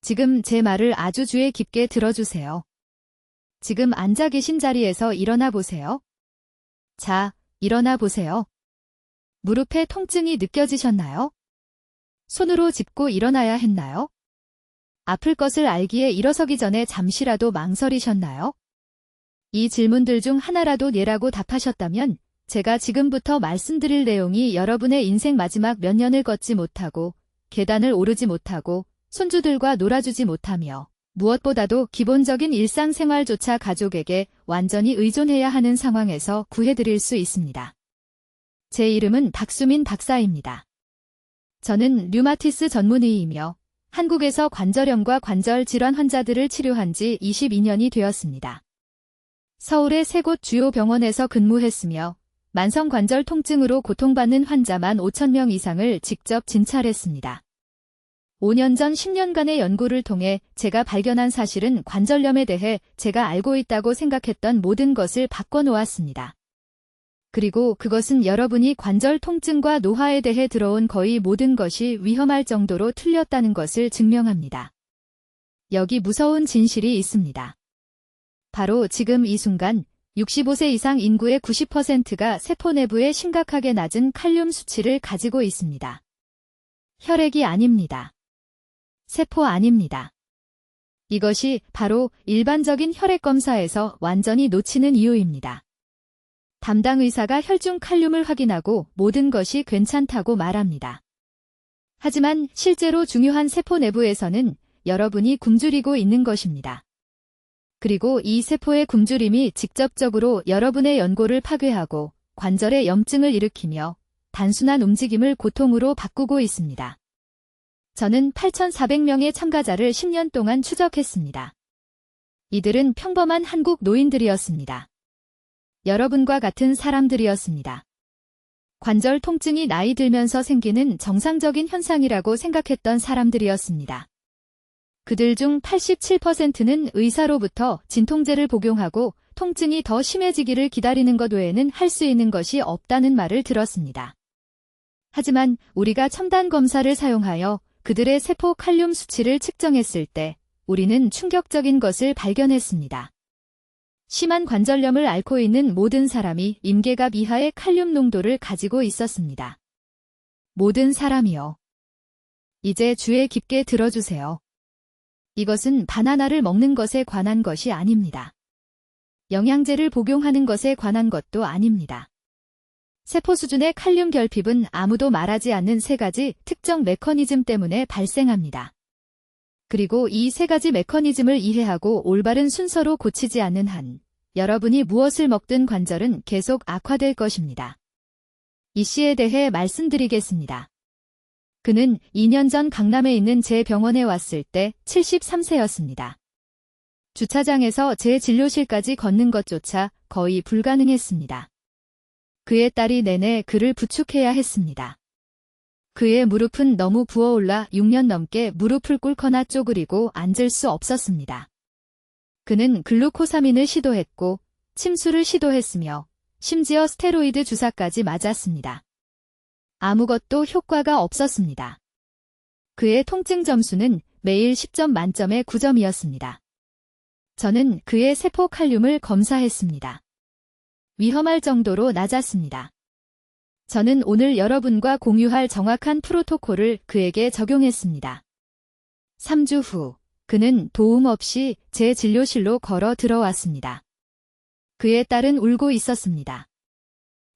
지금 제 말을 아주 주의 깊게 들어주세요. 지금 앉아 계신 자리에서 일어나 보세요. 자, 일어나 보세요. 무릎에 통증이 느껴지셨나요? 손으로 짚고 일어나야 했나요? 아플 것을 알기에 일어서기 전에 잠시라도 망설이셨나요? 이 질문들 중 하나라도 예라고 답하셨다면 제가 지금부터 말씀드릴 내용이 여러분의 인생 마지막 몇 년을 걷지 못하고 계단을 오르지 못하고 손주들과 놀아주지 못하며 무엇보다도 기본적인 일상생활조차 가족에게 완전히 의존해야 하는 상황에서 구해드릴 수 있습니다. 제 이름은 박수민 박사입니다. 저는 류마티스 전문의이며 한국에서 관절염과 관절 질환 환자들을 치료한 지 22년이 되었습니다. 서울의 3곳 주요 병원에서 근무했으며 만성관절 통증으로 고통받는 환자 15,000명 이상을 직접 진찰했습니다. 5년 전 10년간의 연구를 통해 제가 발견한 사실은 관절염에 대해 제가 알고 있다고 생각했던 모든 것을 바꿔놓았습니다. 그리고 그것은 여러분이 관절 통증과 노화에 대해 들어온 거의 모든 것이 위험할 정도로 틀렸다는 것을 증명합니다. 여기 무서운 진실이 있습니다. 바로 지금 이 순간 65세 이상 인구의 90%가 세포 내부에 심각하게 낮은 칼륨 수치를 가지고 있습니다. 혈액이 아닙니다. 세포 아닙니다. 이것이 바로 일반적인 혈액 검사에서 완전히 놓치는 이유입니다. 담당 의사가 혈중 칼륨을 확인하고 모든 것이 괜찮다고 말합니다. 하지만 실제로 중요한 세포 내부에서는 여러분이 굶주리고 있는 것입니다. 그리고 이 세포의 굶주림이 직접적으로 여러분의 연골을 파괴하고 관절에 염증을 일으키며 단순한 움직임을 고통으로 바꾸고 있습니다. 저는 8,400명의 참가자를 10년 동안 추적했습니다. 이들은 평범한 한국 노인들이었습니다. 여러분과 같은 사람들이었습니다. 관절 통증이 나이 들면서 생기는 정상적인 현상이라고 생각했던 사람들이었습니다. 그들 중 87%는 의사로부터 진통제를 복용하고 통증이 더 심해지기를 기다리는 것 외에는 할 수 있는 것이 없다는 말을 들었습니다. 하지만 우리가 첨단 검사를 사용하여 그들의 세포 칼륨 수치를 측정했을 때 우리는 충격적인 것을 발견했습니다. 심한 관절염을 앓고 있는 모든 사람이 임계갑 이하의 칼륨 농도를 가지고 있었습니다. 모든 사람이요. 이제 주의 깊게 들어주세요. 이것은 바나나를 먹는 것에 관한 것이 아닙니다. 영양제를 복용하는 것에 관한 것도 아닙니다. 세포 수준의 칼륨 결핍은 아무도 말하지 않는 3가지 특정 메커니즘 때문에 발생합니다. 그리고 이 3가지 메커니즘을 이해하고 올바른 순서로 고치지 않는 한 여러분이 무엇을 먹든 관절은 계속 악화될 것입니다. 이 씨에 대해 말씀드리겠습니다. 그는 2년 전 강남에 있는 제 병원에 왔을 때 73세였습니다. 주차장에서 제 진료실까지 걷는 것조차 거의 불가능했습니다. 그의 딸이 내내 그를 부축해야 했습니다. 그의 무릎은 너무 부어올라 6년 넘게 무릎을 꿇거나 쪼그리고 앉을 수 없었습니다. 그는 글루코사민을 시도했고 침수를 시도했으며 심지어 스테로이드 주사까지 맞았습니다. 아무것도 효과가 없었습니다. 그의 통증 점수는 매일 10점 만점에 9점이었습니다. 저는 그의 세포 칼륨을 검사했습니다. 위험할 정도로 낮았습니다. 저는 오늘 여러분과 공유할 정확한 프로토콜을 그에게 적용했습니다. 3주 후, 그는 도움 없이 제 진료실로 걸어 들어왔습니다. 그의 딸은 울고 있었습니다.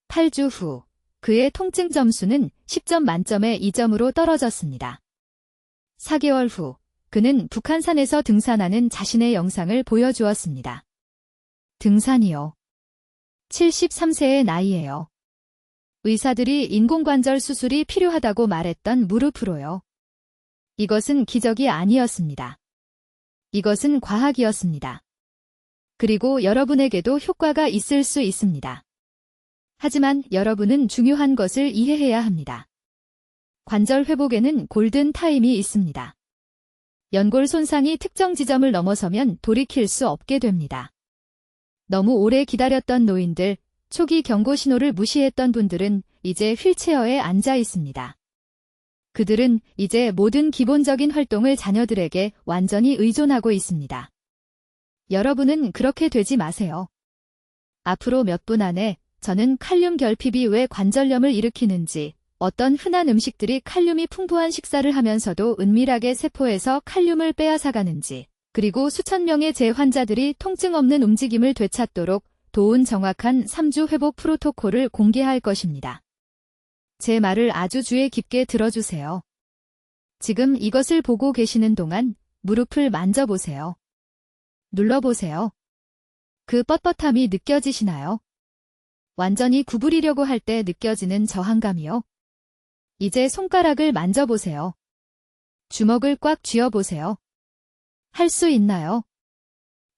8주 후, 그의 통증 점수는 10점 만점에 2점으로 떨어졌습니다. 4개월 후, 그는 북한산에서 등산하는 자신의 영상을 보여주었습니다. 등산이요. 73세의 나이에요. 의사들이 인공관절 수술이 필요하다고 말했던 무릎으로요. 이것은 기적이 아니었습니다. 이것은 과학이었습니다. 그리고 여러분에게도 효과가 있을 수 있습니다. 하지만 여러분은 중요한 것을 이해해야 합니다. 관절 회복에는 골든 타임이 있습니다. 연골 손상이 특정 지점을 넘어서면 돌이킬 수 없게 됩니다. 너무 오래 기다렸던 노인들, 초기 경고 신호를 무시했던 분들은 이제 휠체어에 앉아 있습니다. 그들은 이제 모든 기본적인 활동을 자녀들에게 완전히 의존하고 있습니다. 여러분은 그렇게 되지 마세요. 앞으로 몇 분 안에 저는 칼륨 결핍이 왜 관절염을 일으키는지, 어떤 흔한 음식들이 칼륨이 풍부한 식사를 하면서도 은밀하게 세포에서 칼륨을 빼앗아가는지, 그리고 수천 명의 제 환자들이 통증 없는 움직임을 되찾도록 도운 정확한 3주 회복 프로토콜을 공개할 것입니다. 제 말을 아주 주의 깊게 들어주세요. 지금 이것을 보고 계시는 동안 무릎을 만져보세요. 눌러보세요. 그 뻣뻣함이 느껴지시나요? 완전히 구부리려고 할 때 느껴지는 저항감이요. 이제 손가락을 만져보세요. 주먹을 꽉 쥐어보세요. 할 수 있나요?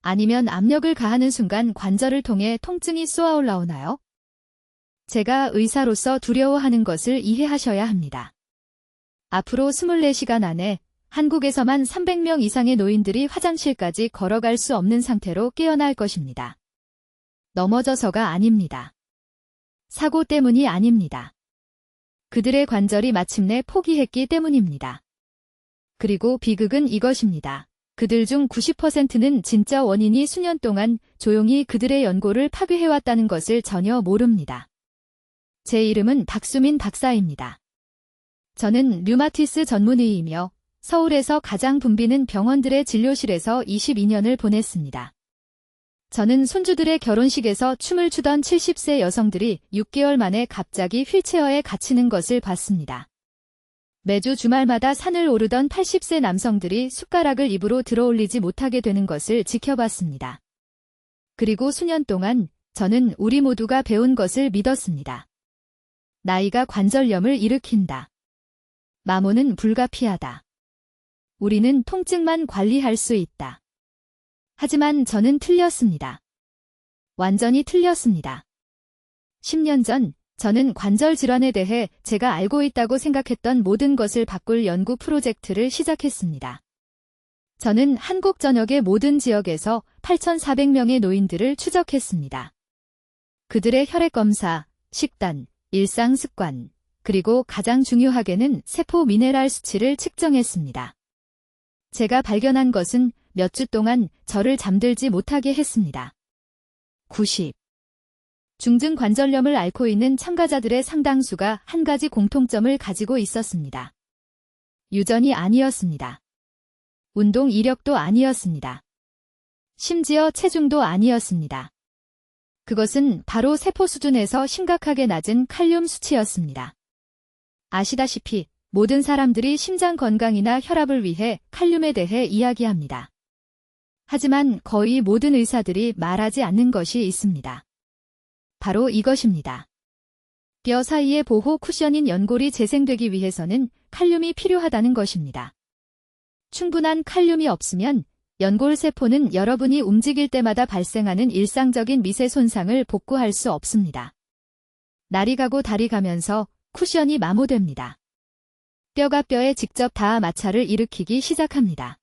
아니면 압력을 가하는 순간 관절을 통해 통증이 쏘아 올라오나요? 제가 의사로서 두려워하는 것을 이해하셔야 합니다. 앞으로 24시간 안에 한국에서만 300명 이상의 노인들이 화장실까지 걸어갈 수 없는 상태로 깨어날 것입니다. 넘어져서가 아닙니다. 사고 때문이 아닙니다. 그들의 관절이 마침내 포기했기 때문입니다. 그리고 비극은 이것입니다. 그들 중 90%는 진짜 원인이 수년 동안 조용히 그들의 연골을 파괴해왔다는 것을 전혀 모릅니다. 제 이름은 박수민 박사입니다. 저는 류마티스 전문의이며 서울에서 가장 붐비는 병원들의 진료실에서 22년을 보냈습니다. 저는 손주들의 결혼식에서 춤을 추던 70세 여성들이 6개월 만에 갑자기 휠체어에 갇히는 것을 봤습니다. 매주 주말마다 산을 오르던 80세 남성들이 숟가락을 입으로 들어올리지 못하게 되는 것을 지켜봤습니다. 그리고 수년 동안 저는 우리 모두가 배운 것을 믿었습니다. 나이가 관절염을 일으킨다. 마모는 불가피하다. 우리는 통증만 관리할 수 있다. 하지만 저는 틀렸습니다. 완전히 틀렸습니다. 10년 전 저는 관절 질환에 대해 제가 알고 있다고 생각했던 모든 것을 바꿀 연구 프로젝트를 시작했습니다. 저는 한국 전역의 모든 지역에서 8,400명의 노인들을 추적했습니다. 그들의 혈액 검사, 식단, 일상 습관, 그리고 가장 중요하게는 세포 미네랄 수치를 측정했습니다. 제가 발견한 것은 몇 주 동안 저를 잠들지 못하게 했습니다. 90. 중증 관절염을 앓고 있는 참가자들의 상당수가 한 가지 공통점을 가지고 있었습니다. 유전이 아니었습니다. 운동 이력도 아니었습니다. 심지어 체중도 아니었습니다. 그것은 바로 세포 수준에서 심각하게 낮은 칼륨 수치였습니다. 아시다시피 모든 사람들이 심장 건강이나 혈압을 위해 칼륨에 대해 이야기합니다. 하지만 거의 모든 의사들이 말하지 않는 것이 있습니다. 바로 이것입니다. 뼈 사이의 보호 쿠션인 연골이 재생되기 위해서는 칼륨이 필요하다는 것입니다. 충분한 칼륨이 없으면 연골 세포는 여러분이 움직일 때마다 발생하는 일상적인 미세 손상을 복구할 수 없습니다. 날이 가고 달이 가면서 쿠션이 마모됩니다. 뼈가 뼈에 직접 닿아 마찰을 일으키기 시작합니다.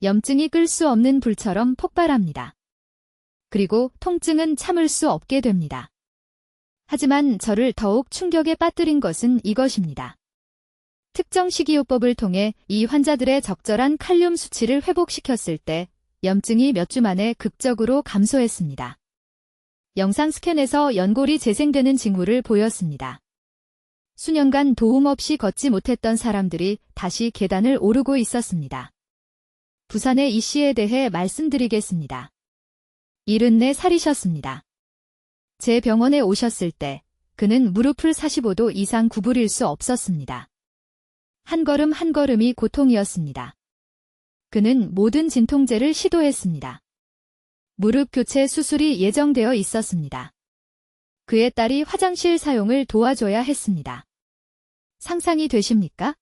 염증이 끌 수 없는 불처럼 폭발합니다. 그리고 통증은 참을 수 없게 됩니다. 하지만 저를 더욱 충격에 빠뜨린 것은 이것입니다. 특정 식이요법을 통해 이 환자들의 적절한 칼륨 수치를 회복시켰을 때 염증이 몇 주 만에 극적으로 감소했습니다. 영상 스캔에서 연골이 재생되는 징후를 보였습니다. 수년간 도움 없이 걷지 못했던 사람들이 다시 계단을 오르고 있었습니다. 부산의 이 씨에 대해 말씀드리겠습니다. 74살이셨습니다. 제 병원에 오셨을 때 그는 무릎을 45도 이상 구부릴 수 없었습니다. 한 걸음 한 걸음이 고통이었습니다. 그는 모든 진통제를 시도했습니다. 무릎 교체 수술이 예정되어 있었습니다. 그의 딸이 화장실 사용을 도와줘야 했습니다. 상상이 되십니까?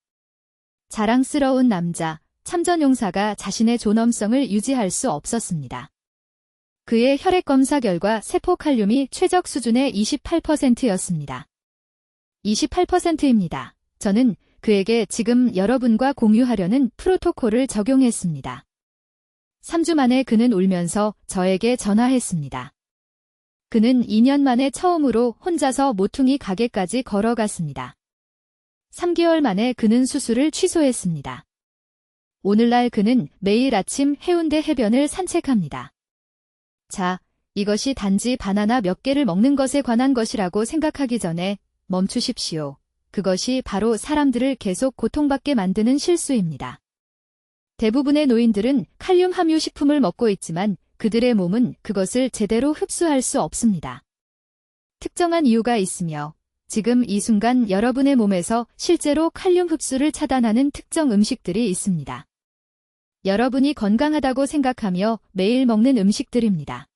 자랑스러운 남자, 참전용사가 자신의 존엄성을 유지할 수 없었습니다. 그의 혈액 검사 결과 세포 칼륨이 최적 수준의 28%였습니다. 28%입니다. 저는 그에게 지금 여러분과 공유하려는 프로토콜을 적용했습니다. 3주 만에 그는 울면서 저에게 전화했습니다. 그는 2년 만에 처음으로 혼자서 모퉁이 가게까지 걸어갔습니다. 3개월 만에 그는 수술을 취소했습니다. 오늘날 그는 매일 아침 해운대 해변을 산책합니다. 자, 이것이 단지 바나나 몇 개를 먹는 것에 관한 것이라고 생각하기 전에 멈추십시오. 그것이 바로 사람들을 계속 고통받게 만드는 실수입니다. 대부분의 노인들은 칼륨 함유 식품을 먹고 있지만 그들의 몸은 그것을 제대로 흡수할 수 없습니다. 특정한 이유가 있으며 지금 이 순간 여러분의 몸에서 실제로 칼륨 흡수를 차단하는 특정 음식들이 있습니다. 여러분이 건강하다고 생각하며 매일 먹는 음식들입니다.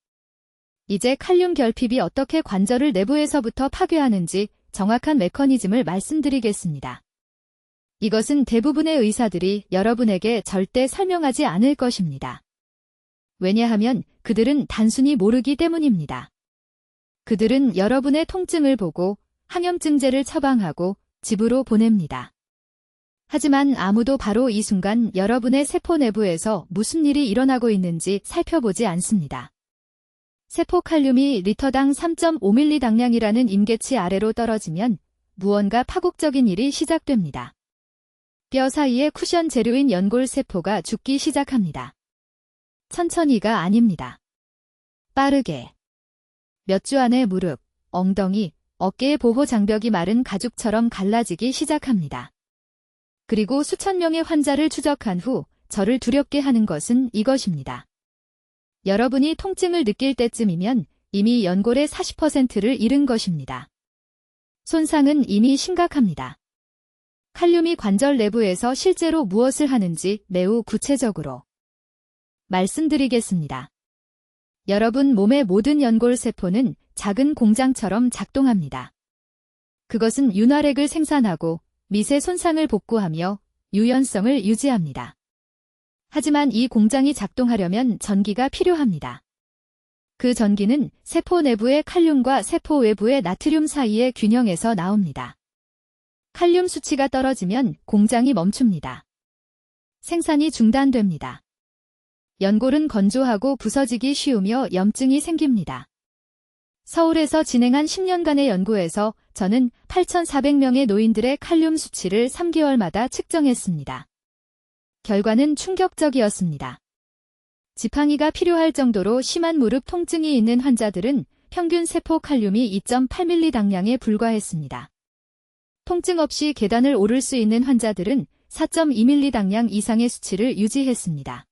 이제 칼륨 결핍이 어떻게 관절을 내부에서부터 파괴하는지 정확한 메커니즘을 말씀드리겠습니다. 이것은 대부분의 의사들이 여러분에게 절대 설명하지 않을 것입니다. 왜냐하면 그들은 단순히 모르기 때문입니다. 그들은 여러분의 통증을 보고 항염증제를 처방하고 집으로 보냅니다. 하지만 아무도 바로 이 순간 여러분의 세포 내부에서 무슨 일이 일어나고 있는지 살펴보지 않습니다. 세포 칼륨이 리터당 3.5ml 당량이라는 임계치 아래로 떨어지면 무언가 파국적인 일이 시작됩니다. 뼈 사이의 쿠션 재료인 연골세포가 죽기 시작합니다. 천천히가 아닙니다. 빠르게. 몇 주 안에 무릎, 엉덩이, 어깨의 보호 장벽이 마른 가죽처럼 갈라지기 시작합니다. 그리고 수천 명의 환자를 추적한 후 저를 두렵게 하는 것은 이것입니다. 여러분이 통증을 느낄 때쯤이면 이미 연골의 40%를 잃은 것입니다. 손상은 이미 심각합니다. 칼륨이 관절 내부에서 실제로 무엇을 하는지 매우 구체적으로 말씀드리겠습니다. 여러분 몸의 모든 연골 세포는 작은 공장처럼 작동합니다. 그것은 윤활액을 생산하고 미세 손상을 복구하며 유연성을 유지합니다. 하지만 이 공장이 작동하려면 전기가 필요합니다. 그 전기는 세포 내부의 칼륨과 세포 외부의 나트륨 사이의 균형에서 나옵니다. 칼륨 수치가 떨어지면 공장이 멈춥니다. 생산이 중단됩니다. 연골은 건조하고 부서지기 쉬우며 염증이 생깁니다. 서울에서 진행한 10년간의 연구에서 저는 8,400명의 노인들의 칼륨 수치를 3개월마다 측정했습니다. 결과는 충격적이었습니다. 지팡이가 필요할 정도로 심한 무릎 통증이 있는 환자들은 평균 세포 칼륨이 2.8ml 당량에 불과했습니다. 통증 없이 계단을 오를 수 있는 환자들은 4.2ml 당량 이상의 수치를 유지했습니다.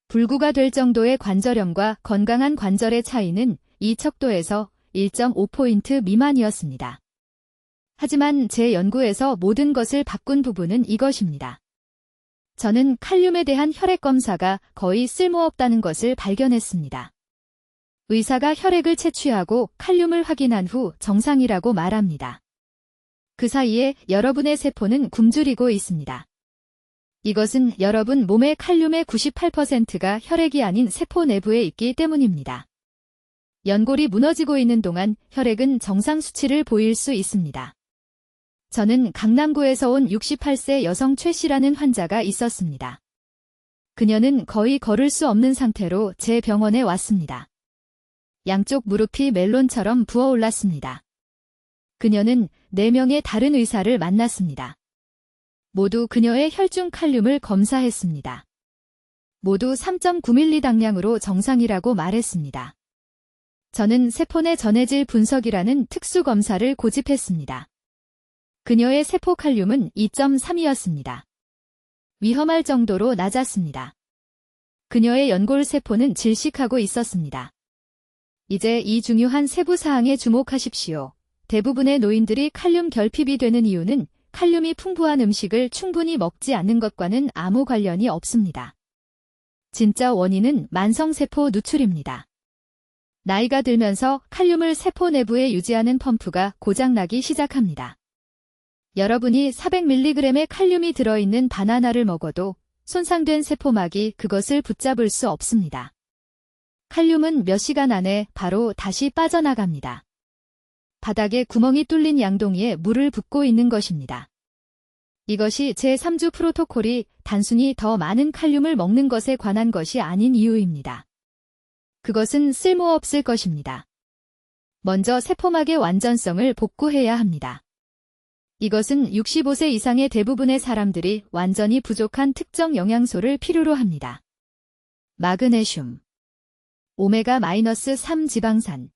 불구가 될 정도의 관절염과 건강한 관절의 차이는 이 척도에서 1.5포인트 미만이었습니다. 하지만 제 연구에서 모든 것을 바꾼 부분은 이것입니다. 저는 칼륨에 대한 혈액 검사가 거의 쓸모없다는 것을 발견했습니다. 의사가 혈액을 채취하고 칼륨을 확인한 후 정상이라고 말합니다. 그 사이에 여러분의 세포는 굶주리고 있습니다. 이것은 여러분 몸의 칼륨의 98%가 혈액이 아닌 세포 내부에 있기 때문입니다. 연골이 무너지고 있는 동안 혈액은 정상 수치를 보일 수 있습니다. 저는 강남구에서 온 68세 여성 최 씨라는 환자가 있었습니다. 그녀는 거의 걸을 수 없는 상태로 제 병원에 왔습니다. 양쪽 무릎이 멜론처럼 부어올랐습니다. 그녀는 4명의 다른 의사를 만났습니다. 모두 그녀의 혈중 칼륨을 검사했습니다. 모두 3.9ml 당량으로 정상이라고 말했습니다. 저는 세포 내 전해질 분석이라는 특수 검사를 고집했습니다. 그녀의 세포 칼륨은 2.3이었습니다. 위험할 정도로 낮았습니다. 그녀의 연골 세포는 질식하고 있었습니다. 이제 이 중요한 세부 사항에 주목하십시오. 대부분의 노인들이 칼륨 결핍이 되는 이유는 칼륨이 풍부한 음식을 충분히 먹지 않는 것과는 아무 관련이 없습니다. 진짜 원인은 만성세포 누출입니다. 나이가 들면서 칼륨을 세포 내부에 유지하는 펌프가 고장나기 시작합니다. 여러분이 400mg의 칼륨이 들어있는 바나나를 먹어도 손상된 세포막이 그것을 붙잡을 수 없습니다. 칼륨은 몇 시간 안에 바로 다시 빠져나갑니다. 바닥에 구멍이 뚫린 양동이에 물을 붓고 있는 것입니다. 이것이 제3주 프로토콜이 단순히 더 많은 칼륨을 먹는 것에 관한 것이 아닌 이유입니다. 그것은 쓸모없을 것입니다. 먼저 세포막의 완전성을 복구해야 합니다. 이것은 65세 이상의 대부분의 사람들이 완전히 부족한 특정 영양소를 필요로 합니다. 마그네슘, 오메가-3 지방산,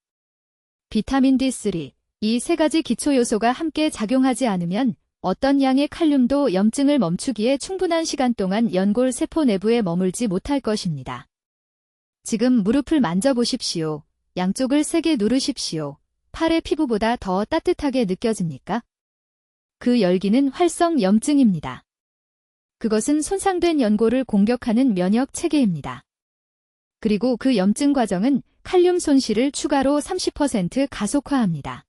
비타민 D3, 이 세 가지 기초 요소가 함께 작용하지 않으면 어떤 양의 칼륨도 염증을 멈추기에 충분한 시간 동안 연골 세포 내부에 머물지 못할 것입니다. 지금 무릎을 만져보십시오. 양쪽을 세게 누르십시오. 팔의 피부보다 더 따뜻하게 느껴집니까? 그 열기는 활성 염증입니다. 그것은 손상된 연골을 공격하는 면역 체계입니다. 그리고 그 염증 과정은 칼륨 손실을 추가로 30% 가속화합니다.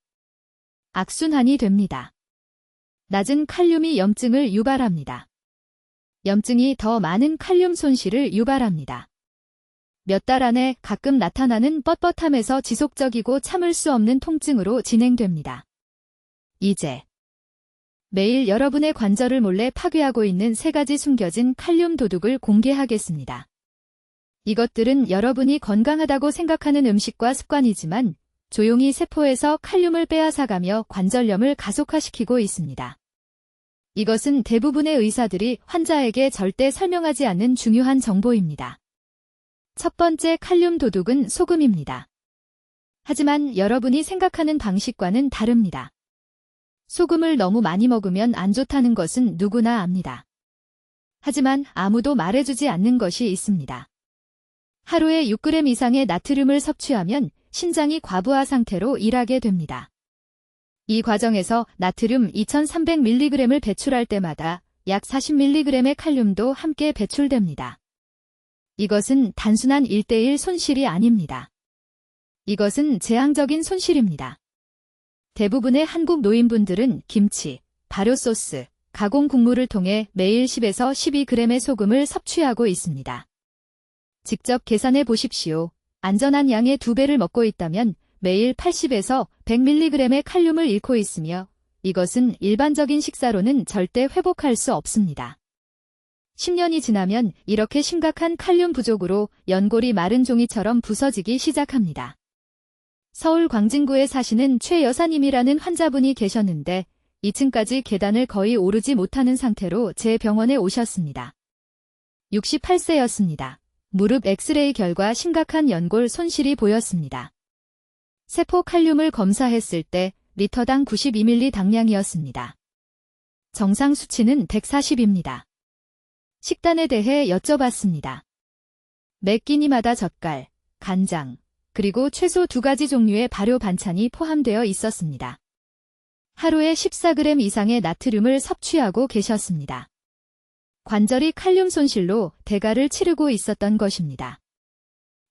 악순환이 됩니다. 낮은 칼륨이 염증을 유발합니다. 염증이 더 많은 칼륨 손실을 유발합니다. 몇 달 안에 가끔 나타나는 뻣뻣함에서 지속적이고 참을 수 없는 통증으로 진행됩니다. 이제 매일 여러분의 관절을 몰래 파괴하고 있는 세 가지 숨겨진 칼륨 도둑을 공개하겠습니다. 이것들은 여러분이 건강하다고 생각하는 음식과 습관이지만 조용히 세포에서 칼륨을 빼앗아가며 관절염을 가속화시키고 있습니다. 이것은 대부분의 의사들이 환자에게 절대 설명하지 않는 중요한 정보입니다. 첫 번째 칼륨 도둑은 소금입니다. 하지만 여러분이 생각하는 방식과는 다릅니다. 소금을 너무 많이 먹으면 안 좋다는 것은 누구나 압니다. 하지만 아무도 말해주지 않는 것이 있습니다. 하루에 6g 이상의 나트륨을 섭취하면 신장이 과부하 상태로 일하게 됩니다. 이 과정에서 나트륨 2300mg을 배출할 때마다 약 40mg의 칼륨도 함께 배출됩니다. 이것은 단순한 1:1 손실이 아닙니다. 이것은 재앙적인 손실입니다. 대부분의 한국 노인분들은 김치, 발효소스, 가공 국물을 통해 매일 10에서 12g의 소금을 섭취하고 있습니다. 직접 계산해 보십시오. 안전한 양의 2배를 먹고 있다면 매일 80에서 100mg의 칼륨을 잃고 있으며 이것은 일반적인 식사로는 절대 회복할 수 없습니다. 10년이 지나면 이렇게 심각한 칼륨 부족으로 연골이 마른 종이처럼 부서지기 시작합니다. 서울 광진구에 사시는 최 여사님이라는 환자분이 계셨는데 2층까지 계단을 거의 오르지 못하는 상태로 제 병원에 오셨습니다. 68세였습니다. 무릎 엑스레이 결과 심각한 연골 손실이 보였습니다. 세포 칼륨을 검사했을 때 리터당 92ml 당량이었습니다. 정상 수치는 140입니다. 식단에 대해 여쭤봤습니다. 매 끼니마다 젓갈, 간장, 그리고 최소 2가지 종류의 발효 반찬이 포함되어 있었습니다. 하루에 14g 이상의 나트륨을 섭취하고 계셨습니다. 관절이 칼륨 손실로 대가를 치르고 있었던 것입니다.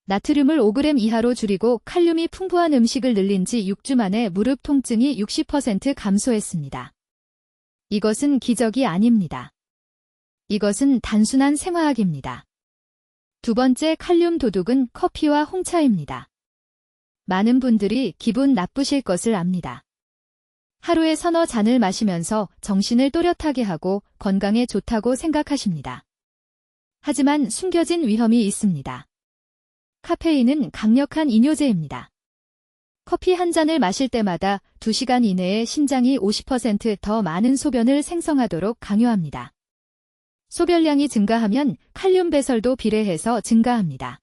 나트륨을 5g 이하로 줄이고 칼륨이 풍부한 음식을 늘린 지 6주 만에 무릎 통증이 60% 감소했습니다. 이것은 기적이 아닙니다. 이것은 단순한 생화학입니다. 두 번째 칼륨 도둑은 커피와 홍차입니다. 많은 분들이 기분 나쁘실 것을 압니다. 하루에 서너 잔을 마시면서 정신을 또렷하게 하고 건강에 좋다고 생각하십니다. 하지만 숨겨진 위험이 있습니다. 카페인은 강력한 이뇨제입니다. 커피 한 잔을 마실 때마다 2시간 이내에 심장이 50% 많은 소변을 생성하도록 강요합니다. 소변량이 증가하면 칼륨 배설도 비례해서 증가합니다.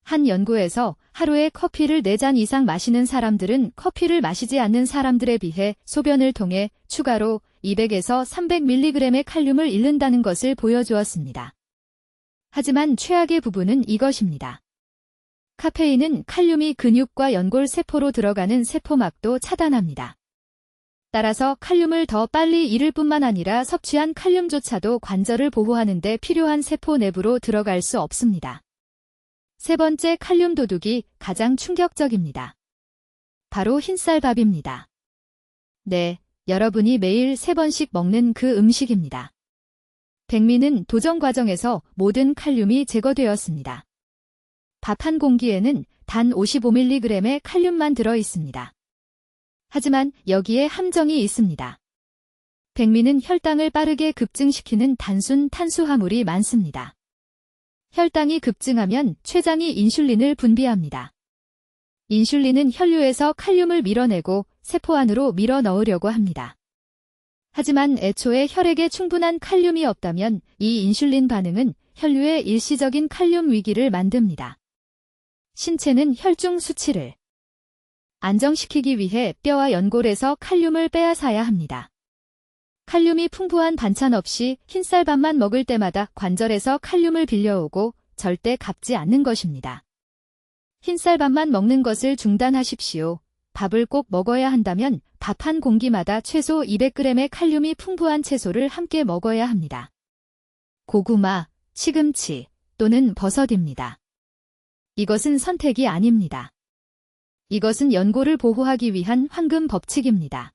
한 연구에서 하루에 커피를 4잔 이상 마시는 사람들은 커피를 마시지 않는 사람들에 비해 소변을 통해 추가로 200에서 300mg의 칼륨을 잃는다는 것을 보여주었습니다. 하지만 최악의 부분은 이것입니다. 카페인은 칼륨이 근육과 연골 세포로 들어가는 세포막도 차단합니다. 따라서 칼륨을 더 빨리 잃을 뿐만 아니라 섭취한 칼륨조차도 관절을 보호하는 데 필요한 세포 내부로 들어갈 수 없습니다. 세 번째 칼륨 도둑이 가장 충격적입니다. 바로 흰쌀밥입니다. 네, 여러분이 매일 3번씩 먹는 그 음식입니다. 백미는 도정 과정에서 모든 칼륨이 제거되었습니다. 밥 한 공기에는 단 55mg의 칼륨만 들어 있습니다. 하지만 여기에 함정이 있습니다. 백미는 혈당을 빠르게 급증시키는 단순 탄수화물이 많습니다. 혈당이 급증하면 췌장이 인슐린을 분비합니다. 인슐린은 혈류에서 칼륨을 밀어내고 세포 안으로 밀어 넣으려고 합니다. 하지만 애초에 혈액에 충분한 칼륨이 없다면 이 인슐린 반응은 혈류에 일시적인 칼륨 위기를 만듭니다. 신체는 혈중 수치를 안정시키기 위해 뼈와 연골에서 칼륨을 빼앗아야 합니다. 칼륨이 풍부한 반찬 없이 흰쌀밥만 먹을 때마다 관절에서 칼륨을 빌려오고 절대 갚지 않는 것입니다. 흰쌀밥만 먹는 것을 중단하십시오. 밥을 꼭 먹어야 한다면 밥 한 공기마다 최소 200g의 칼륨이 풍부한 채소를 함께 먹어야 합니다. 고구마, 시금치 또는 버섯입니다. 이것은 선택이 아닙니다. 이것은 연골을 보호하기 위한 황금 법칙입니다.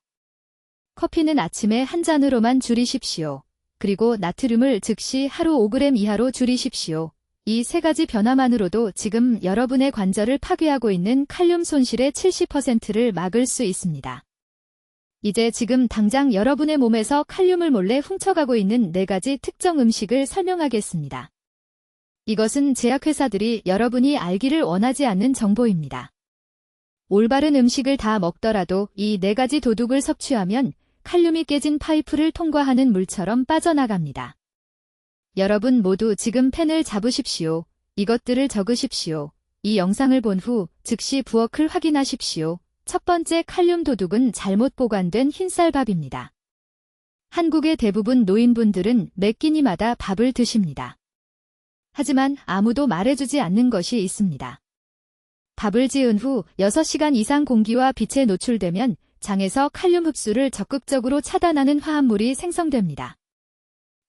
커피는 아침에 한 잔으로만 줄이십시오. 그리고 나트륨을 즉시 하루 5g 이하로 줄이십시오. 이 세 가지 변화만으로도 지금 여러분의 관절을 파괴하고 있는 칼륨 손실의 70%를 막을 수 있습니다. 이제 지금 당장 여러분의 몸에서 칼륨을 몰래 훔쳐가고 있는 4가지 특정 음식을 설명하겠습니다. 이것은 제약회사들이 여러분이 알기를 원하지 않는 정보입니다. 올바른 음식을 다 먹더라도 이 4가지 도둑을 섭취하면 칼륨이 깨진 파이프를 통과하는 물처럼 빠져나갑니다. 여러분 모두 지금 펜을 잡으십시오. 이것들을 적으십시오. 이 영상을 본 후 즉시 부엌을 확인하십시오. 첫 번째 칼륨 도둑은 잘못 보관된 흰쌀밥입니다. 한국의 대부분 노인분들은 매 끼니마다 밥을 드십니다. 하지만 아무도 말해주지 않는 것이 있습니다. 밥을 지은 후 6시간 이상 공기와 빛에 노출되면 장에서 칼륨 흡수를 적극적으로 차단하는 화합물이 생성됩니다.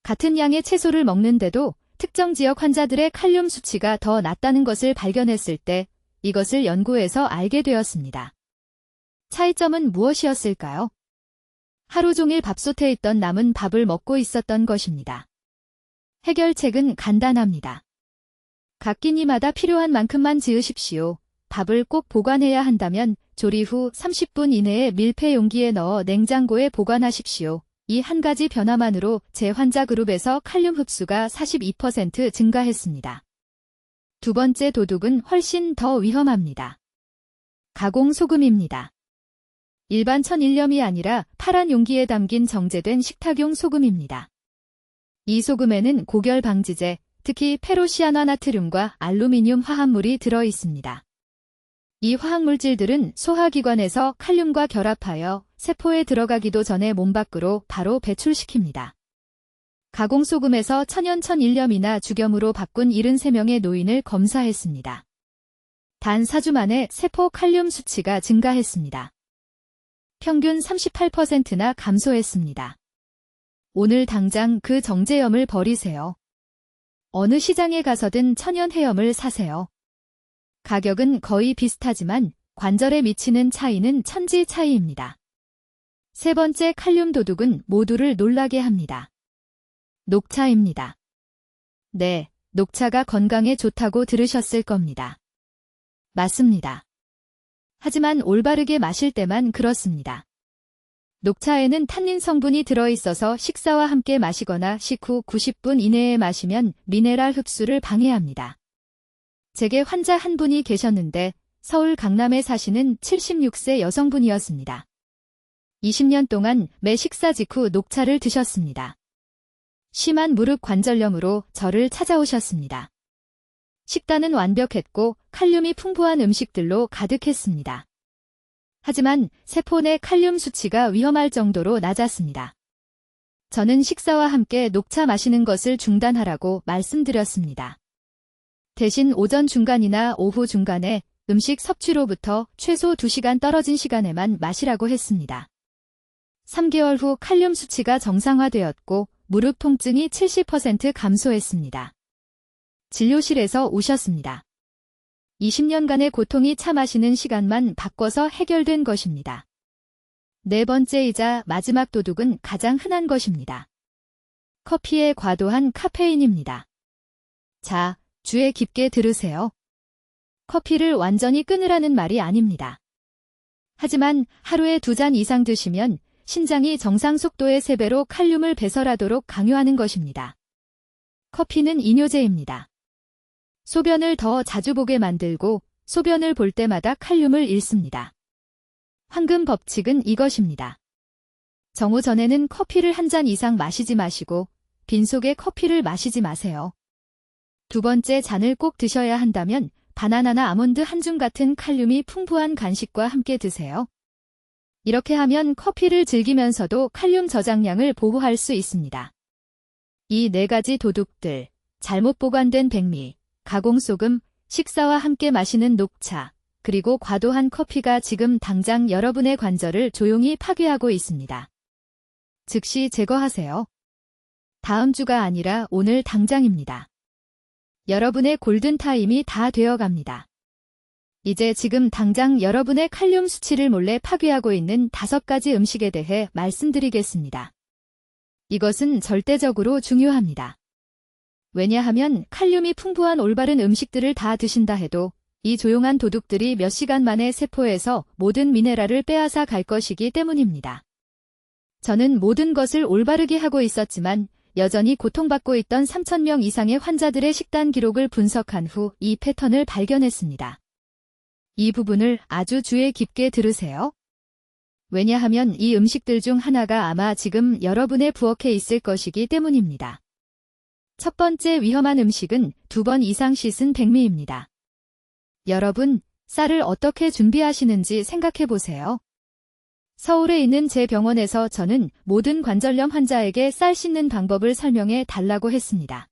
같은 양의 채소를 먹는데도 특정 지역 환자들의 칼륨 수치가 더 낮다는 것을 발견했을 때 이것을 연구해서 알게 되었습니다. 차이점은 무엇이었을까요? 하루 종일 밥솥에 있던 남은 밥을 먹고 있었던 것입니다. 해결책은 간단합니다. 각 끼니마다 필요한 만큼만 지으십시오. 밥을 꼭 보관해야 한다면 조리 후 30분 이내에 밀폐 용기에 넣어 냉장고에 보관하십시오. 이 한 가지 변화만으로 제 환자 그룹에서 칼륨 흡수가 42% 증가했습니다. 두 번째 도둑은 훨씬 더 위험합니다. 가공 소금입니다. 일반 천일염이 아니라 파란 용기에 담긴 정제된 식탁용 소금입니다. 이 소금에는 고결 방지제, 특히 페로시아노나트륨과 알루미늄 화합물이 들어 있습니다. 이 화학물질들은 소화기관에서 칼륨과 결합하여 세포에 들어가기도 전에 몸 밖으로 바로 배출시킵니다. 가공소금에서 천연 천일염이나 죽염으로 바꾼 73명의 노인을 검사했습니다. 단 4주 만에 세포 칼륨 수치가 증가했습니다. 평균 38%나 감소했습니다. 오늘 당장 그 정제염을 버리세요. 어느 시장에 가서든 천연 해염을 사세요. 가격은 거의 비슷하지만 관절에 미치는 차이는 천지 차이입니다. 세 번째 칼륨 도둑은 모두를 놀라게 합니다. 녹차입니다. 네, 녹차가 건강에 좋다고 들으셨을 겁니다. 맞습니다. 하지만 올바르게 마실 때만 그렇습니다. 녹차에는 탄닌 성분이 들어있어서 식사와 함께 마시거나 식후 90분 이내에 마시면 미네랄 흡수를 방해합니다. 제게 환자 한 분이 계셨는데 서울 강남에 사시는 76세 여성분이었습니다. 20년 동안 매 식사 직후 녹차를 드셨습니다. 심한 무릎 관절염으로 저를 찾아오셨습니다. 식단은 완벽했고 칼륨이 풍부한 음식들로 가득했습니다. 하지만 세포 내 칼륨 수치가 위험할 정도로 낮았습니다. 저는 식사와 함께 녹차 마시는 것을 중단하라고 말씀드렸습니다. 대신 오전 중간이나 오후 중간에 음식 섭취로부터 최소 2시간 떨어진 시간에만 마시라고 했습니다. 3개월 후 칼륨 수치가 정상화되었고 무릎 통증이 70% 감소했습니다. 진료실에서 우셨습니다. 20년간의 고통이 차 마시는 시간만 바꿔서 해결된 것입니다. 네 번째이자 마지막 도둑은 가장 흔한 것입니다. 커피의 과도한 카페인입니다. 자, 귀에 깊게 들으세요. 커피를 완전히 끊으라는 말이 아닙니다. 하지만 하루에 2잔 이상 드시면 신장이 정상 속도의 3배로 칼륨을 배설하도록 강요하는 것입니다. 커피는 이뇨제입니다. 소변을 더 자주 보게 만들고 소변을 볼 때마다 칼륨을 잃습니다. 황금 법칙은 이것입니다. 정오 전에는 커피를 한 잔 이상 마시지 마시고 빈속에 커피를 마시지 마세요. 두 번째, 잔을 꼭 드셔야 한다면 바나나나 아몬드 한 줌 같은 칼륨이 풍부한 간식과 함께 드세요. 이렇게 하면 커피를 즐기면서도 칼륨 저장량을 보호할 수 있습니다. 이 네 가지 도둑들, 잘못 보관된 백미, 가공소금, 식사와 함께 마시는 녹차, 그리고 과도한 커피가 지금 당장 여러분의 관절을 조용히 파괴하고 있습니다. 즉시 제거하세요. 다음 주가 아니라 오늘 당장입니다. 여러분의 골든타임이 다 되어갑니다. 이제 지금 당장 여러분의 칼륨 수치를 몰래 파괴하고 있는 5가지 음식에 대해 말씀드리겠습니다. 이것은 절대적으로 중요합니다. 왜냐하면 칼륨이 풍부한 올바른 음식들을 다 드신다 해도 이 조용한 도둑들이 몇 시간 만에 세포에서 모든 미네랄을 빼앗아 갈 것이기 때문입니다. 저는 모든 것을 올바르게 하고 있었지만 여전히 고통받고 있던 3,000명 이상의 환자들의 식단 기록을 분석한 후 이 패턴을 발견했습니다. 이 부분을 아주 주의 깊게 들으세요. 왜냐하면 이 음식들 중 하나가 아마 지금 여러분의 부엌에 있을 것이기 때문입니다. 첫 번째 위험한 음식은 2번 이상 씻은 백미입니다. 여러분, 쌀을 어떻게 준비하시는지 생각해 보세요. 서울에 있는 제 병원에서 저는 모든 관절염 환자에게 쌀 씻는 방법을 설명해 달라고 했습니다.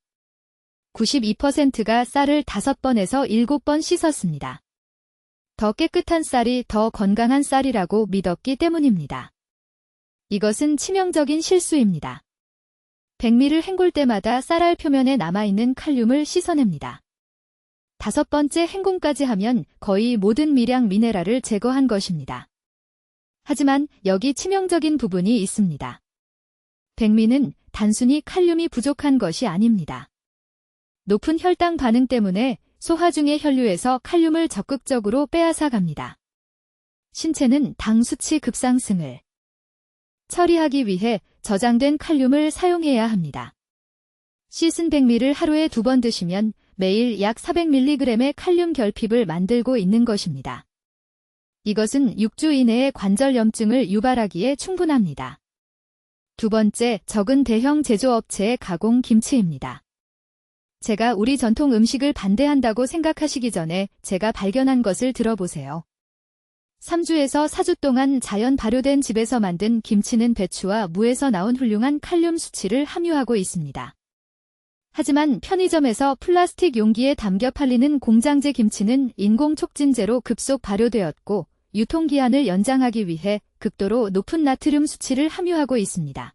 92%가 쌀을 5번에서 7번 씻었습니다. 더 깨끗한 쌀이 더 건강한 쌀이라고 믿었기 때문입니다. 이것은 치명적인 실수입니다. 백미를 헹굴 때마다 쌀알 표면에 남아있는 칼륨을 씻어냅니다. 5번째 헹굼까지 하면 거의 모든 미량 미네랄을 제거한 것입니다. 하지만 여기 치명적인 부분이 있습니다. 백미는 단순히 칼륨이 부족한 것이 아닙니다. 높은 혈당 반응 때문에 소화 중의 혈류에서 칼륨을 적극적으로 빼앗아 갑니다. 신체는 당 수치 급상승을 처리하기 위해 저장된 칼륨을 사용해야 합니다. 씻은 백미를 하루에 2번 드시면 매일 약 400mg의 칼륨 결핍을 만들고 있는 것입니다. 이것은 6주 이내에 관절염증을 유발하기에 충분합니다. 두 번째, 적은 대형 제조업체의 가공 김치입니다. 제가 우리 전통 음식을 반대한다고 생각하시기 전에 제가 발견한 것을 들어보세요. 3주에서 4주 동안 자연 발효된 집에서 만든 김치는 배추와 무에서 나온 훌륭한 칼륨 수치를 함유하고 있습니다. 하지만 편의점에서 플라스틱 용기에 담겨 팔리는 공장제 김치는 인공 촉진제로 급속 발효되었고 유통기한을 연장하기 위해 극도로 높은 나트륨 수치를 함유하고 있습니다.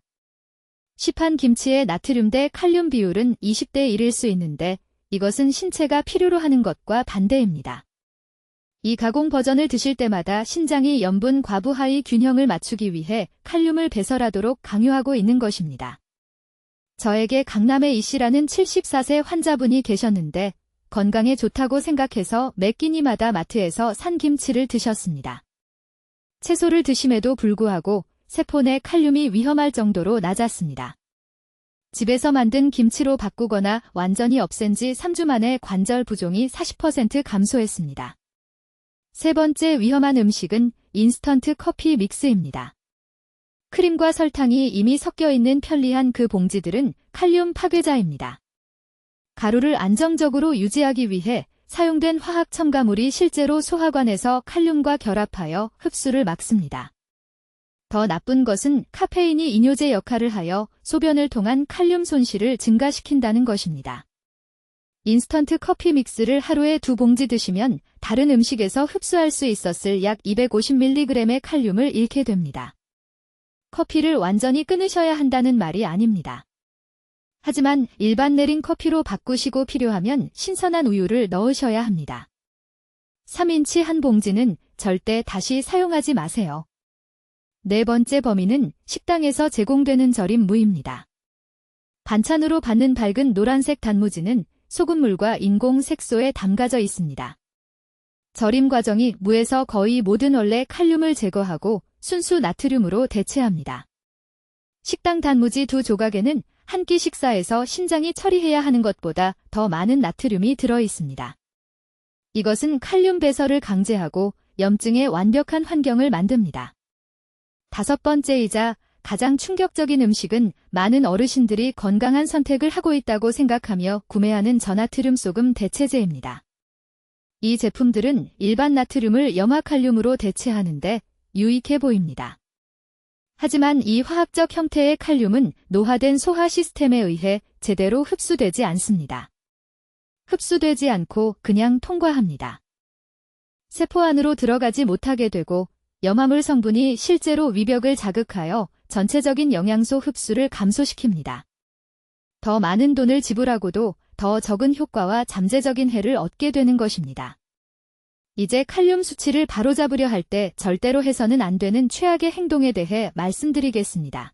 시판 김치의 나트륨 대 칼륨 비율은 20대 1일 수 있는데 이것은 신체가 필요로 하는 것과 반대입니다. 이 가공 버전을 드실 때마다 신장이 염분 과부 하위 균형을 맞추기 위해 칼륨을 배설하도록 강요하고 있는 것입니다. 저에게 강남의 이씨라는 74세 환자분이 계셨는데 건강에 좋다고 생각해서 매 끼니마다 마트에서 산 김치를 드셨습니다. 채소를 드심에도 불구하고 세포 내 칼륨이 위험할 정도로 낮았습니다. 집에서 만든 김치로 바꾸거나 완전히 없앤 지 3주 만에 관절 부종이 40% 감소했습니다. 세 번째 위험한 음식은 인스턴트 커피 믹스입니다. 크림과 설탕이 이미 섞여 있는 편리한 그 봉지들은 칼륨 파괴자입니다. 가루를 안정적으로 유지하기 위해 사용된 화학 첨가물이 실제로 소화관에서 칼륨과 결합하여 흡수를 막습니다. 더 나쁜 것은 카페인이 이뇨제 역할을 하여 소변을 통한 칼륨 손실을 증가시킨다는 것입니다. 인스턴트 커피 믹스를 하루에 2봉지 드시면 다른 음식에서 흡수할 수 있었을 약 250mg의 칼륨을 잃게 됩니다. 커피를 완전히 끊으셔야 한다는 말이 아닙니다. 하지만 일반 내린 커피로 바꾸시고 필요하면 신선한 우유를 넣으셔야 합니다. 3인치 한 봉지는 절대 다시 사용하지 마세요. 네 번째 범위는 식당에서 제공되는 절임 무입니다. 반찬으로 받는 밝은 노란색 단무지는 소금물과 인공 색소에 담가져 있습니다. 절임 과정이 무에서 거의 모든 원래 칼륨을 제거하고 순수 나트륨으로 대체합니다. 식당 단무지 2조각에는 한 끼 식사에서 신장이 처리해야 하는 것보다 더 많은 나트륨이 들어 있습니다. 이것은 칼륨 배설을 강제하고 염증의 완벽한 환경을 만듭니다. 5번째이자 가장 충격적인 음식은 많은 어르신들이 건강한 선택을 하고 있다고 생각하며 구매하는 저나트륨 소금 대체제입니다. 이 제품들은 일반 나트륨을 염화칼륨으로 대체하는데 유익해 보입니다. 하지만 이 화학적 형태의 칼륨은 노화된 소화 시스템에 의해 제대로 흡수되지 않습니다. 흡수되지 않고 그냥 통과합니다. 세포 안으로 들어가지 못하게 되고 염화물 성분이 실제로 위벽을 자극하여 전체적인 영양소 흡수를 감소시킵니다. 더 많은 돈을 지불하고도 더 적은 효과와 잠재적인 해를 얻게 되는 것입니다. 이제 칼륨 수치를 바로잡으려 할 때 절대로 해서는 안 되는 최악의 행동에 대해 말씀드리겠습니다.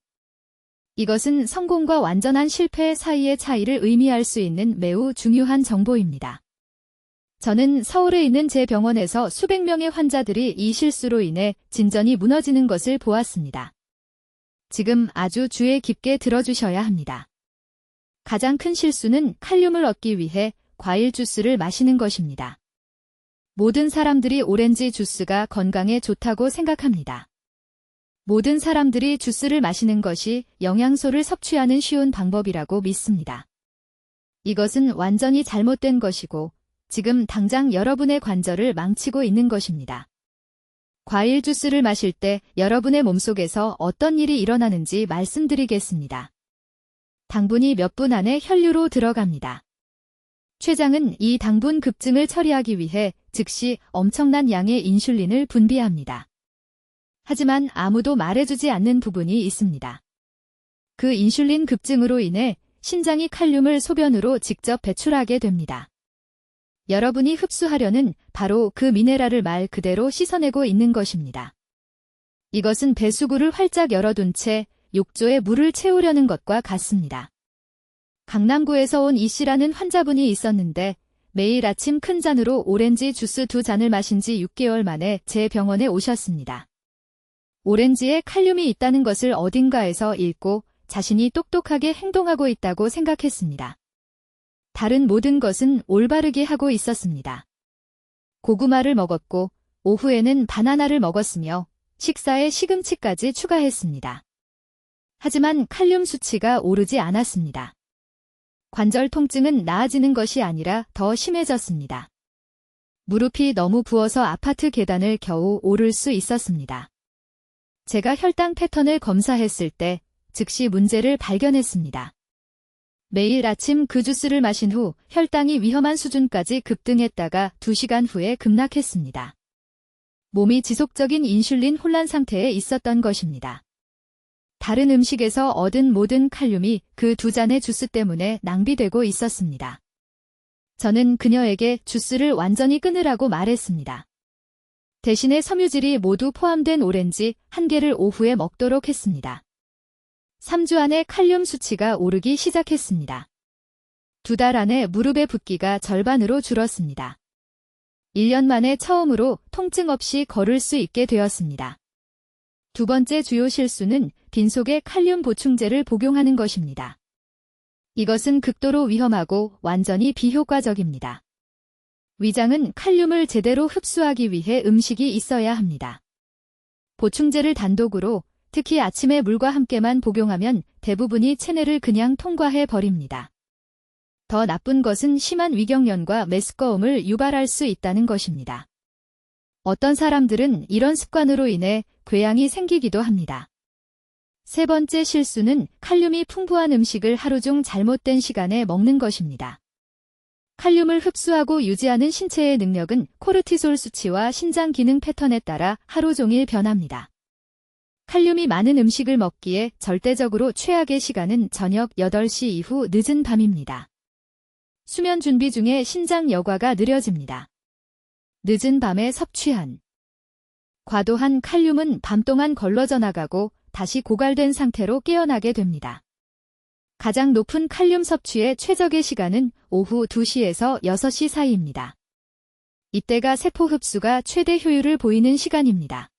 이것은 성공과 완전한 실패 사이의 차이를 의미할 수 있는 매우 중요한 정보입니다. 저는 서울에 있는 제 병원에서 수백 명의 환자들이 이 실수로 인해 진전이 무너지는 것을 보았습니다. 지금 아주 주의 깊게 들어주셔야 합니다. 가장 큰 실수는 칼륨을 얻기 위해 과일 주스를 마시는 것입니다. 모든 사람들이 오렌지 주스가 건강에 좋다고 생각합니다. 모든 사람들이 주스를 마시는 것이 영양소를 섭취하는 쉬운 방법이라고 믿습니다. 이것은 완전히 잘못된 것이고 지금 당장 여러분의 관절을 망치고 있는 것입니다. 과일 주스를 마실 때 여러분의 몸속에서 어떤 일이 일어나는지 말씀드리겠습니다. 당분이 몇 분 안에 혈류로 들어갑니다. 췌장은 이 당분 급증을 처리하기 위해 즉시 엄청난 양의 인슐린을 분비합니다. 하지만 아무도 말해주지 않는 부분이 있습니다. 그 인슐린 급증으로 인해 신장이 칼륨을 소변으로 직접 배출하게 됩니다. 여러분이 흡수하려는 바로 그 미네랄을 말 그대로 씻어내고 있는 것입니다. 이것은 배수구를 활짝 열어둔 채 욕조에 물을 채우려는 것과 같습니다. 강남구에서 온 이씨라는 환자분이 있었는데 매일 아침 큰 잔으로 오렌지 주스 2잔을 마신 지 6개월 만에 제 병원에 오셨습니다. 오렌지에 칼륨이 있다는 것을 어딘가에서 읽고 자신이 똑똑하게 행동하고 있다고 생각했습니다. 다른 모든 것은 올바르게 하고 있었습니다. 고구마를 먹었고 오후에는 바나나를 먹었으며 식사에 시금치까지 추가했습니다. 하지만 칼륨 수치가 오르지 않았습니다. 관절 통증은 나아지는 것이 아니라 더 심해졌습니다. 무릎이 너무 부어서 아파트 계단을 겨우 오를 수 있었습니다. 제가 혈당 패턴을 검사했을 때 즉시 문제를 발견했습니다. 매일 아침 그 주스를 마신 후 혈당이 위험한 수준까지 급등했다가 2시간 후에 급락했습니다. 몸이 지속적인 인슐린 혼란 상태에 있었던 것입니다. 다른 음식에서 얻은 모든 칼륨이 그 2잔의 주스 때문에 낭비되고 있었습니다. 저는 그녀에게 주스를 완전히 끊으라고 말했습니다. 대신에 섬유질이 모두 포함된 오렌지 1개를 오후에 먹도록 했습니다. 3주 안에 칼륨 수치가 오르기 시작했습니다. 2달 안에 무릎의 붓기가 절반으로 줄었습니다. 1년 만에 처음으로 통증 없이 걸을 수 있게 되었습니다. 두 번째 주요 실수는 빈속에 칼륨 보충제를 복용하는 것입니다. 이것은 극도로 위험하고 완전히 비효과적입니다. 위장은 칼륨을 제대로 흡수하기 위해 음식이 있어야 합니다. 보충제를 단독으로 특히 아침에 물과 함께만 복용하면 대부분이 체내를 그냥 통과해 버립니다. 더 나쁜 것은 심한 위경련과 메스꺼움을 유발할 수 있다는 것입니다. 어떤 사람들은 이런 습관으로 인해 궤양이 생기기도 합니다. 세 번째 실수는 칼륨이 풍부한 음식을 하루 중 잘못된 시간에 먹는 것입니다. 칼륨을 흡수하고 유지하는 신체의 능력은 코르티솔 수치와 신장 기능 패턴에 따라 하루 종일 변합니다. 칼륨이 많은 음식을 먹기에 절대적으로 최악의 시간은 저녁 8시 이후 늦은 밤입니다. 수면 준비 중에 신장 여과가 느려집니다. 늦은 밤에 섭취한 과도한 칼륨은 밤 동안 걸러져 나가고 다시 고갈된 상태로 깨어나게 됩니다. 가장 높은 칼륨 섭취의 최적의 시간은 오후 2시에서 6시 사이입니다. 이때가 세포 흡수가 최대 효율을 보이는 시간입니다.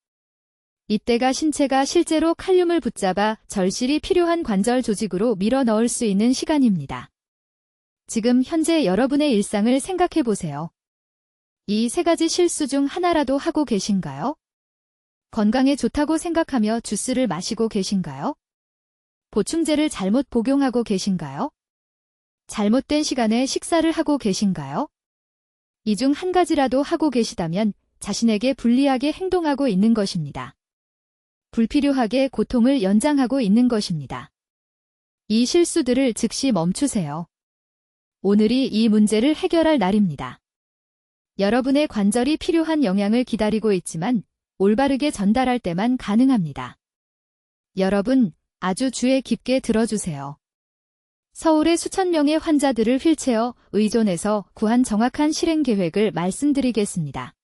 이때가 신체가 실제로 칼륨을 붙잡아 절실히 필요한 관절 조직으로 밀어 넣을 수 있는 시간입니다. 지금 현재 여러분의 일상을 생각해 보세요. 이 세 가지 실수 중 하나라도 하고 계신가요? 건강에 좋다고 생각하며 주스를 마시고 계신가요? 보충제를 잘못 복용하고 계신가요? 잘못된 시간에 식사를 하고 계신가요? 이 중 한 가지라도 하고 계시다면 자신에게 불리하게 행동하고 있는 것입니다. 불필요하게 고통을 연장하고 있는 것입니다. 이 실수들을 즉시 멈추세요. 오늘이 이 문제를 해결할 날입니다. 여러분의 관절이 필요한 영양을 기다리고 있지만 올바르게 전달할 때만 가능합니다. 여러분, 아주 주의 깊게 들어주세요. 서울의 수천 명의 환자들을 휠체어 의존에서 구한 정확한 실행 계획을 말씀드리겠습니다.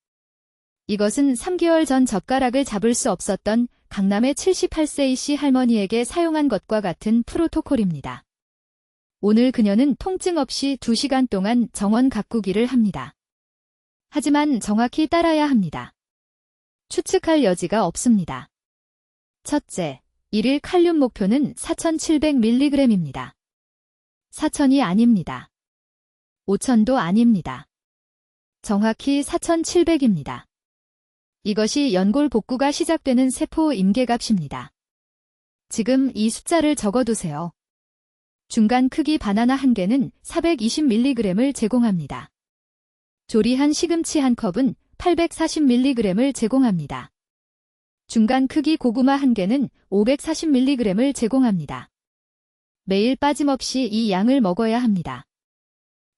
이것은 3개월 전 젓가락을 잡을 수 없었던 강남의 78세 이씨 할머니에게 사용한 것과 같은 프로토콜입니다. 오늘 그녀는 통증 없이 2시간 동안 정원 가꾸기를 합니다. 하지만 정확히 따라야 합니다. 추측할 여지가 없습니다. 첫째, 1일 칼륨 목표는 4,700mg입니다. 4,000이 아닙니다. 5,000도 아닙니다. 정확히 4,700입니다. 이것이 연골 복구가 시작되는 세포 임계값입니다. 지금 이 숫자를 적어두세요. 중간 크기 바나나 한 개는 420mg을 제공합니다. 조리한 시금치 한 컵은 840mg을 제공합니다. 중간 크기 고구마 한 개는 540mg을 제공합니다. 매일 빠짐없이 이 양을 먹어야 합니다.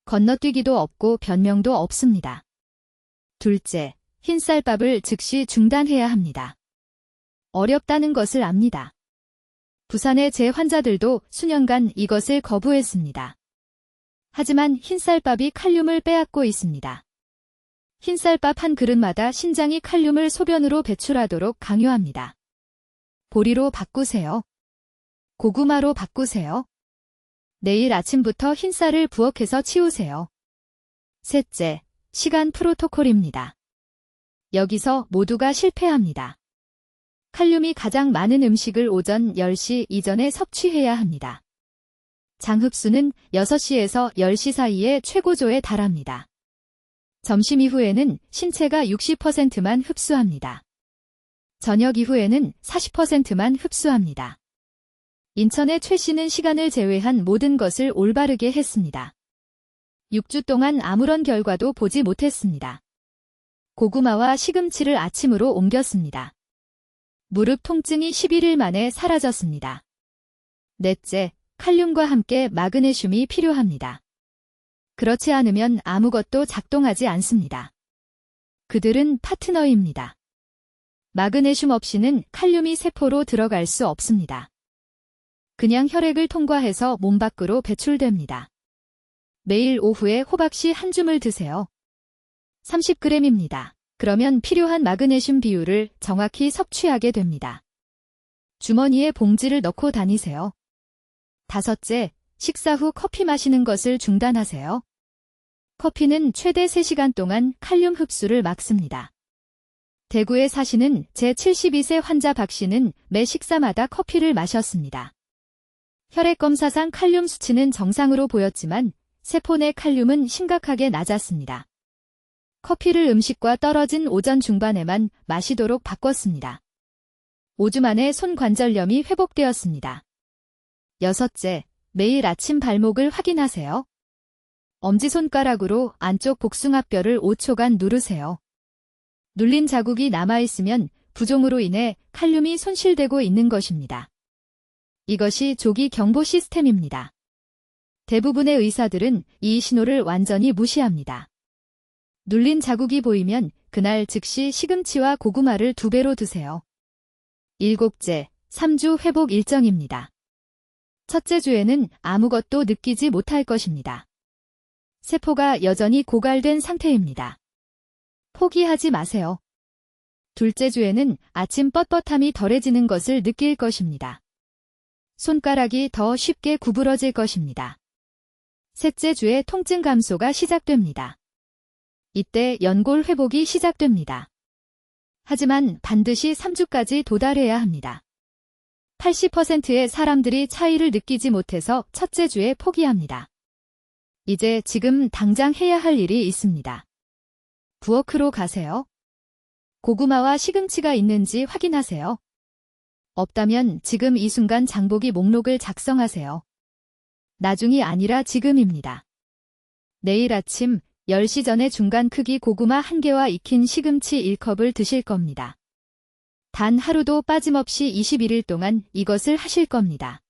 건너뛰기도 없고 변명도 없습니다. 둘째, 흰쌀밥을 즉시 중단해야 합니다. 어렵다는 것을 압니다. 부산의 제 환자들도 수년간 이것을 거부했습니다. 하지만 흰쌀밥이 칼륨을 빼앗고 있습니다. 흰쌀밥 한 그릇마다 신장이 칼륨을 소변으로 배출하도록 강요합니다. 보리로 바꾸세요. 고구마로 바꾸세요. 내일 아침부터 흰쌀을 부엌에서 치우세요. 셋째, 시간 프로토콜입니다. 여기서 모두가 실패합니다. 칼륨이 가장 많은 음식을 오전 10시 이전에 섭취해야 합니다. 장 흡수는 6시에서 10시 사이에 최고조에 달합니다. 점심 이후에는 신체가 60%만 흡수합니다. 저녁 이후에는 40%만 흡수합니다. 인천의 최 씨는 시간을 제외한 모든 것을 올바르게 했습니다. 6주 동안 아무런 결과도 보지 못했습니다. 고구마와 시금치를 아침으로 옮겼습니다. 무릎 통증이 11일 만에 사라졌습니다. 넷째, 칼륨과 함께 마그네슘이 필요합니다. 그렇지 않으면 아무것도 작동하지 않습니다. 그들은 파트너입니다. 마그네슘 없이는 칼륨이 세포로 들어갈 수 없습니다. 그냥 혈액을 통과해서 몸 밖으로 배출됩니다. 매일 오후에 호박씨 한 줌을 드세요. 30g입니다. 그러면 필요한 마그네슘 비율을 정확히 섭취하게 됩니다. 주머니에 봉지를 넣고 다니세요. 다섯째, 식사 후 커피 마시는 것을 중단하세요. 커피는 최대 3시간 동안 칼륨 흡수를 막습니다. 대구에 사시는 제72세 환자 박 씨는 매 식사마다 커피를 마셨습니다. 혈액검사상 칼륨 수치는 정상으로 보였지만 세포 내 칼륨은 심각하게 낮았습니다. 커피를 음식과 떨어진 오전 중반에만 마시도록 바꿨습니다. 5주 만에 손 관절염이 회복되었습니다. 여섯째, 매일 아침 발목을 확인하세요. 엄지손가락으로 안쪽 복숭아뼈를 5초간 누르세요. 눌린 자국이 남아있으면 부종으로 인해 칼륨이 손실되고 있는 것입니다. 이것이 조기 경보 시스템입니다. 대부분의 의사들은 이 신호를 완전히 무시합니다. 눌린 자국이 보이면 그날 즉시 시금치와 고구마를 2배로 드세요. 일곱째, 3주 회복 일정입니다. 첫째 주에는 아무것도 느끼지 못할 것입니다. 세포가 여전히 고갈된 상태입니다. 포기하지 마세요. 둘째 주에는 아침 뻣뻣함이 덜해지는 것을 느낄 것입니다. 손가락이 더 쉽게 구부러질 것입니다. 셋째 주에 통증 감소가 시작됩니다. 이때 연골 회복이 시작됩니다. 하지만 반드시 3주까지 도달해야 합니다. 80%의 사람들이 차이를 느끼지 못해서 첫째 주에 포기합니다. 이제 지금 당장 해야 할 일이 있습니다. 부엌으로 가세요. 고구마와 시금치가 있는지 확인하세요. 없다면 지금 이 순간 장보기 목록을 작성하세요. 나중이 아니라 지금입니다. 내일 아침 10시 전에 중간 크기 고구마 1개와 익힌 시금치 1컵을 드실 겁니다. 단 하루도 빠짐없이 21일 동안 이것을 하실 겁니다.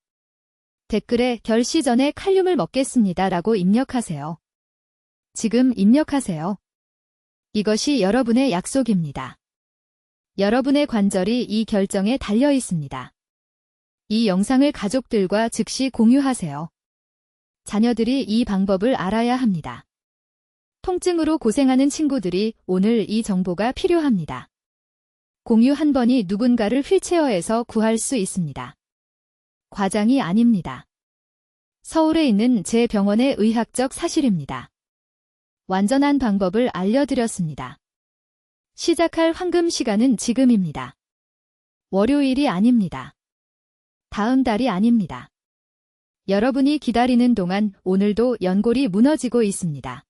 댓글에 결시 전에 칼륨을 먹겠습니다 라고 입력하세요. 지금 입력하세요. 이것이 여러분의 약속입니다. 여러분의 관절이 이 결정에 달려 있습니다. 이 영상을 가족들과 즉시 공유하세요. 자녀들이 이 방법을 알아야 합니다. 통증으로 고생하는 친구들이 오늘 이 정보가 필요합니다. 공유 한 번이 누군가를 휠체어에서 구할 수 있습니다. 과장이 아닙니다. 서울에 있는 제 병원의 의학적 사실입니다. 완전한 방법을 알려드렸습니다. 시작할 황금 시간은 지금입니다. 월요일이 아닙니다. 다음 달이 아닙니다. 여러분이 기다리는 동안 오늘도 연골이 무너지고 있습니다.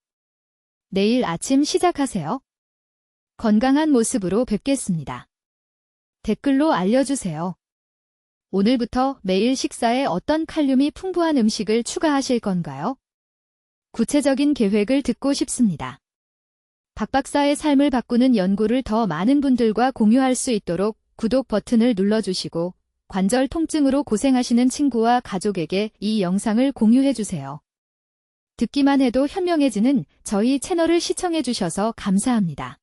내일 아침 시작하세요. 건강한 모습으로 뵙겠습니다. 댓글로 알려주세요. 오늘부터 매일 식사에 어떤 칼륨이 풍부한 음식을 추가하실 건가요? 구체적인 계획을 듣고 싶습니다. 박 박사의 삶을 바꾸는 연구를 더 많은 분들과 공유할 수 있도록 구독 버튼을 눌러주시고 관절 통증으로 고생하시는 친구와 가족에게 이 영상을 공유해주세요. 듣기만 해도 현명해지는 저희 채널을 시청해주셔서 감사합니다.